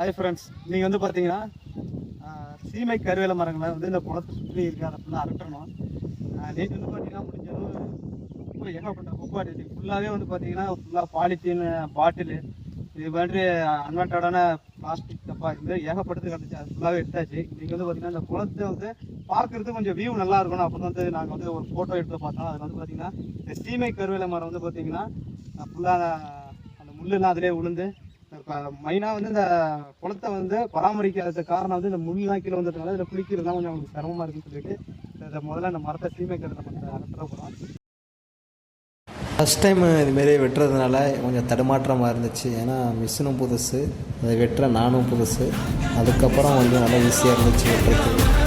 Hi friends, நீங்கள் வந்து பார்த்தீங்கன்னா சீமை கருவேல மரங்களை வந்து இந்த குளத்தை சுற்றி இருக்க அதை ஃபுல்லாக அகற்றணும். நேற்று வந்து பார்த்தீங்கன்னா முடிஞ்சளவு குப்பை ஏகப்பட்ட குப்பை அடிச்சு ஃபுல்லாகவே வந்து பார்த்தீங்கன்னா ஃபுல்லாக பாலித்தீன் பாட்டிலு இது மாதிரி அன்வான்டான பிளாஸ்டிக் டப்பா இது மாதிரி ஏகப்பட்டது கிடச்சி அது ஃபுல்லாகவே எடுத்தாச்சு. இன்றைக்கி வந்து பார்த்தீங்கன்னா இந்த குளத்தை வந்து பார்க்குறதுக்கு கொஞ்சம் வியூ நல்லா இருக்கணும் அப்படின்னு வந்து நாங்கள் வந்து ஒரு ஃபோட்டோ எடுத்து பார்த்தோம். அதில் வந்து பார்த்தீங்கன்னா இந்த சீமை கருவேல மரம் வந்து பார்த்தீங்கன்னா ஃபுல்லாக அந்த முள்ளெல்லாம் அதிலே விழுந்து மெயினாக வந்து இந்த குளத்தை வந்து பராமரிக்கிறதுக்கு காரணம் வந்து இந்த முள்ளாக கீழே வந்ததுனால இதில் குளிக்கிறதுலாம் கொஞ்சம் அவங்களுக்கு சிரமமாக இருக்குன்னு சொல்லிட்டு இதை முதல்ல இந்த மரத்தை சீமை கருவேல மரத்தை அகற்ற போகிறோம். ஃபஸ்ட் டைம் இதுமாரி வெட்டுறதுனால கொஞ்சம் தடுமாற்றமாக இருந்துச்சு. ஏன்னா மிஷினும் புதுசு, அதை வெட்டுற நானும் புதுசு. அதுக்கப்புறம் வந்து நல்லா ஈஸியாக இருந்துச்சு வெட்டுறதுக்கு.